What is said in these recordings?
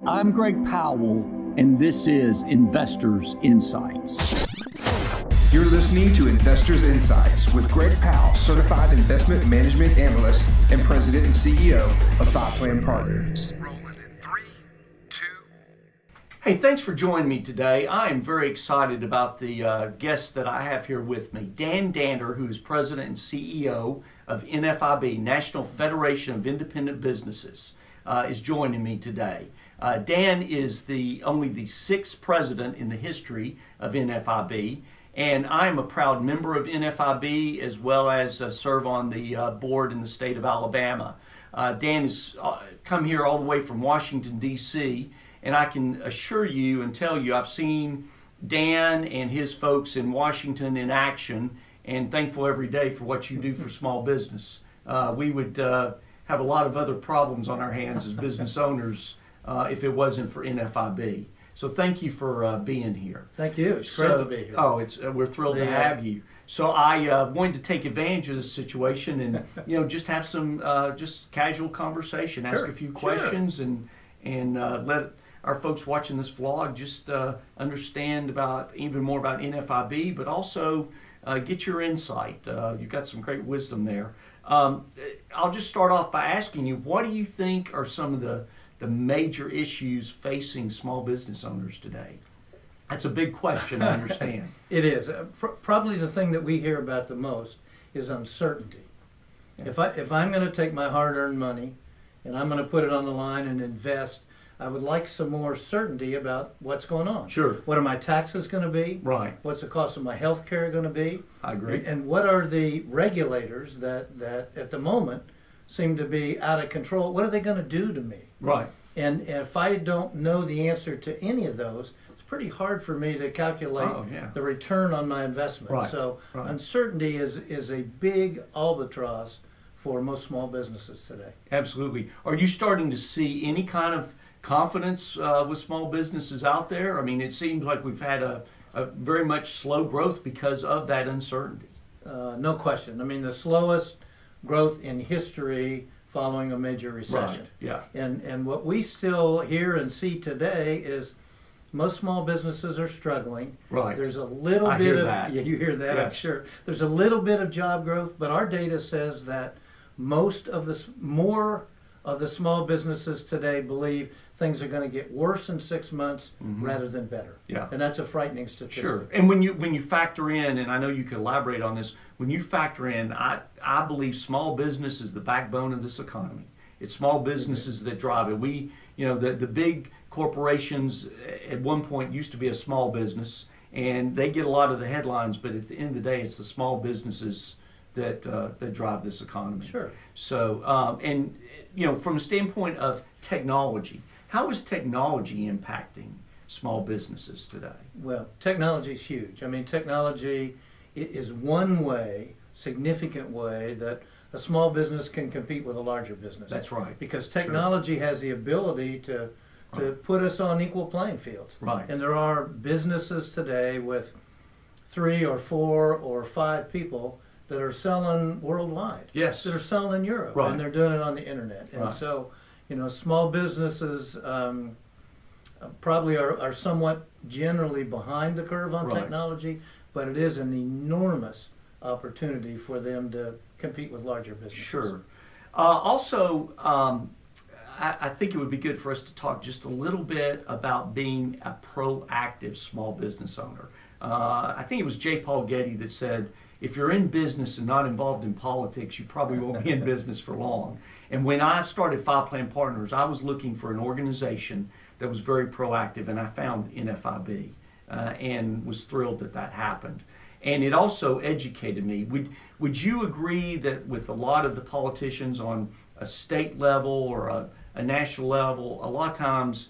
I'm Greg Powell, and this is Investors Insights. You're listening to Investors Insights with Greg Powell, Certified Investment Management Analyst and President and CEO of Five Plan Partners. Rolling in 3, 2. Hey, thanks for joining me today. I am very excited about the guest that I have here with me. Dan Dander, who is President and CEO of NFIB, National Federation of Independent Businesses, is joining me today. Dan is only the sixth president in the history of NFIB, and I'm a proud member of NFIB as well as serve on the board in the state of Alabama. Dan has come here all the way from Washington, D.C., and I can assure you and tell you I've seen Dan and his folks in Washington in action, and thankful every day for what you do for small business. We would have a lot of other problems on our hands as business owners if it wasn't for NFIB. So thank you for being here. Thank you. It's great to be here. Oh, we're thrilled to have you. So I wanted to take advantage of this situation and just have some just casual conversation, ask a few questions, and let our folks watching this vlog just understand even more about NFIB, but also get your insight. You've got some great wisdom there. I'll just start off by asking you, what do you think are some of the major issues facing small business owners today? That's a big question, I understand. It is. Probably the thing that we hear about the most is uncertainty. Yeah. If I'm going to take my hard-earned money and I'm going to put it on the line and invest, I would like some more certainty about what's going on. Sure. What are my taxes going to be? Right. What's the cost of my health care going to be? I agree. And what are the regulators that at the moment seem to be out of control? What are they going to do to me? Right. And if I don't know the answer to any of those, it's pretty hard for me to calculate the return on my investment. Right. So uncertainty is a big albatross for most small businesses today. Absolutely. Are you starting to see any kind of confidence with small businesses out there? I mean, it seems like we've had a very much slow growth because of that uncertainty. No question. I mean, the slowest growth in history following a major recession. Right. Yeah. And what we still hear and see today is most small businesses are struggling. Right. There's a little I bit hear of that. Yeah, you hear that, Yes. I'm sure. There's a little bit of job growth, but our data says that more of the small businesses today believe things are going to get worse in 6 months rather than better. Yeah. And that's a frightening statistic. Sure. And when you factor in, and I know you can elaborate on this, when you factor in, I believe small business is the backbone of this economy. It's small businesses that drive it. The big corporations at one point used to be a small business, and they get a lot of the headlines, but at the end of the day, it's the small businesses that drive this economy. Sure. So, from a standpoint of technology, how is technology impacting small businesses today? Well, technology is huge. I mean, technology is one way, significant way, that a small business can compete with a larger business. That's right. Because technology has the ability to put us on equal playing fields. Right. And there are businesses today with 3 or 4 or 5 people that are selling worldwide. Yes. That are selling in Europe. Right. And they're doing it on the internet. And Right. so, small businesses probably are somewhat generally behind the curve on Right. technology, but it is an enormous opportunity for them to compete with larger businesses. Sure. I think it would be good for us to talk just a little bit about being a proactive small business owner. I think it was J. Paul Getty that said, if you're in business and not involved in politics, you probably won't be in business for long. And when I started Five Plan Partners, I was looking for an organization that was very proactive, and I found NFIB and was thrilled that happened. And it also educated me. Would you agree that with a lot of the politicians on a state level or a national level, a lot of times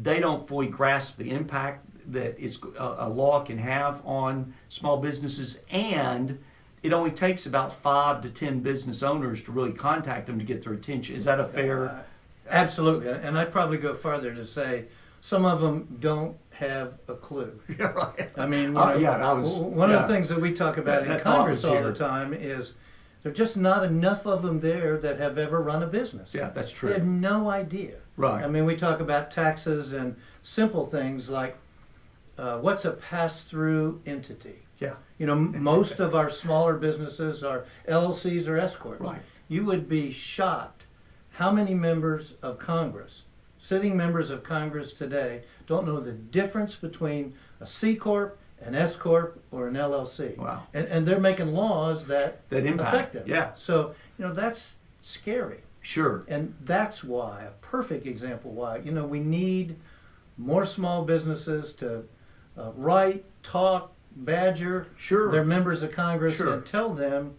they don't fully grasp the impact that a law can have on small businesses, and it only takes about 5 to 10 business owners to really contact them to get their attention. Is that a fair? Absolutely, and I'd probably go further to say some of them don't have a clue. Yeah, right. I mean, one of the things that we talk about in Congress all the time is There are just not enough of them there that have ever run a business. Yeah, that's They have true. no idea. Right. I mean, we talk about taxes and simple things like what's a pass-through entity? Yeah. You know, most of our smaller businesses are LLCs or S corps. Right. You would be shocked how many members of Congress, sitting members of Congress today, don't know the difference between a C corp, an S corp, or an LLC. Wow. And they're making laws that impact. affect them. Yeah. So, you know, that's scary. Sure. And that's why, a perfect example why, you know, we need more small businesses to write, talk, badger Sure. their members of Congress Sure. and tell them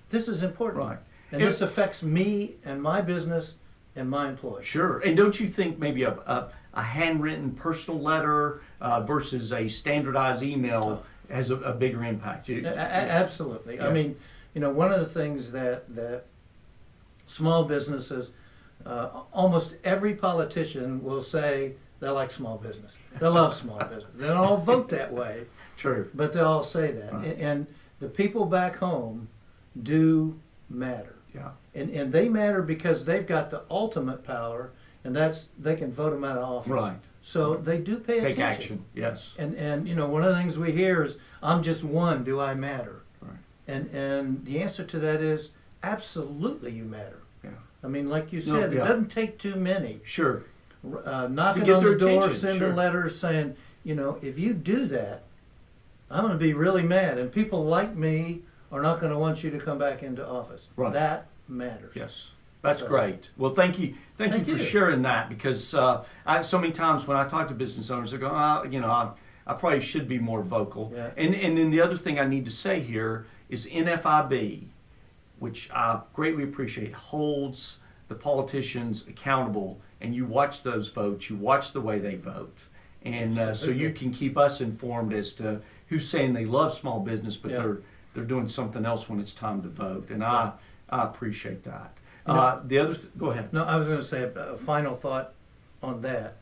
this is important. Right. And this affects me and my business and my employees. Sure. And don't you think maybe a handwritten personal letter versus a standardized email has a bigger impact? Absolutely. Yeah. I mean, you know, one of the things that small businesses, almost every politician will say they like small business. They love small business. They don't all vote that way, True. but they all say that. Right. And the people back home do matter. Yeah. And they matter because they've got the ultimate power, and that's they can vote them out of office. Right. So they do pay Take attention. action. Yes. And you know, one of the things we hear is, I'm just one, do I matter? Right. And the answer to that is, absolutely you matter. Yeah. I mean, like you No, said, yeah. it doesn't take too many. Sure. Knocking get on their the door, attention, sending sure. letters saying, you know, if you do that, I'm going to be really mad. And people like me are not going to want you to come back into office. Right. That matters. Yes. That's So- great. Well, thank you Thank for you. sharing that, because so many times when I talk to business owners, they go, you know, I probably should be more vocal. Yeah. And then the other thing I need to say here is NFIB, which I greatly appreciate, holds the politicians accountable, and you watch those votes, you watch the way they vote, and so you can keep us informed as to who's saying they love small business, but Yeah. they're doing something else when it's time to vote, and I appreciate that. You know- The other, go ahead. No, I was going to say a final thought on that.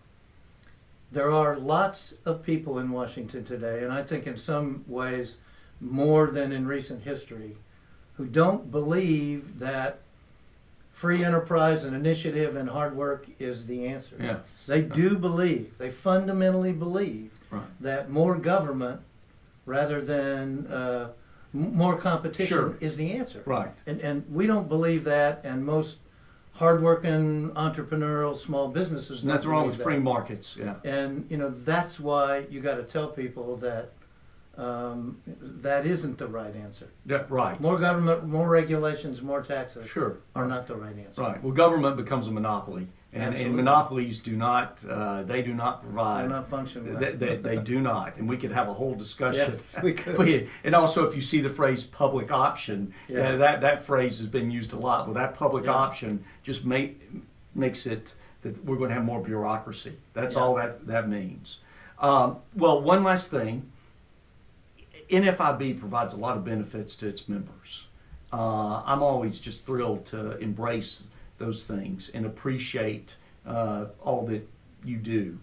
There are lots of people in Washington today, and I think in some ways more than in recent history, who don't believe that free enterprise and initiative and hard work is the answer. Yeah. They do believe, they fundamentally believe Right. that more government rather than more competition Sure. is the answer. Right. And we don't believe that, and most hardworking entrepreneurial small businesses There's nothing don't wrong believe with free that. markets. Yeah. And you know, that's why you got to tell people that that isn't the right answer. Yeah. Right. More government, more regulations, more taxes Sure. are not the right answer. Right. Well, government becomes a monopoly, and Absolutely. monopolies do not they do not They're provide. not functioning They, right. they do not, and we could have a whole discussion. Yes, we could. And also, if you see the phrase "public option," Yeah. that phrase has been used a lot. Well, that public Yeah. option just makes it that we're going to have more bureaucracy. That's Yeah. all that means. Well, one last thing. NFIB provides a lot of benefits to its members. I'm always just thrilled to embrace those things and appreciate all that you do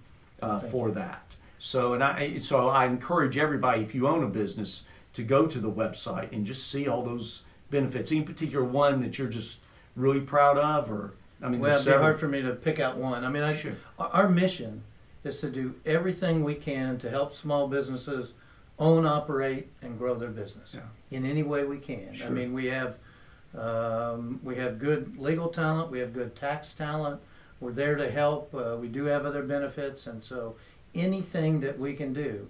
for that. So I encourage everybody, if you own a business, to go to the website and just see all those benefits. Any particular one that you're just really proud of, or I mean, Well, there's it'd be several. hard for me to pick out one. I mean, Sure. our mission is to do everything we can to help small businesses own, operate, and grow their business Yeah. in any way we can. Sure. I mean, we have good legal talent, we have good tax talent. We're there to help. We do have other benefits, and so anything that we can do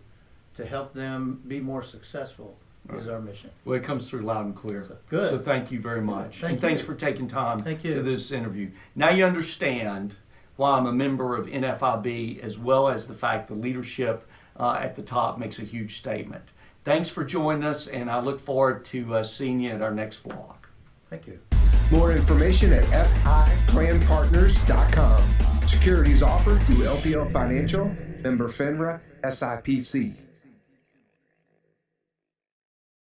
to help them be more successful is our mission. Well, it comes through loud and clear. So, good. So thank you very much. Thank and thanks you. for taking time Thank you. to this interview. Now you understand why I'm a member of NFIB, as well as the fact the leadership at the top makes a huge statement. Thanks for joining us, and I look forward to seeing you at our next vlog. Thank you. More information at fiplanpartners.com. Securities offered through LPL Financial, member FINRA, SIPC.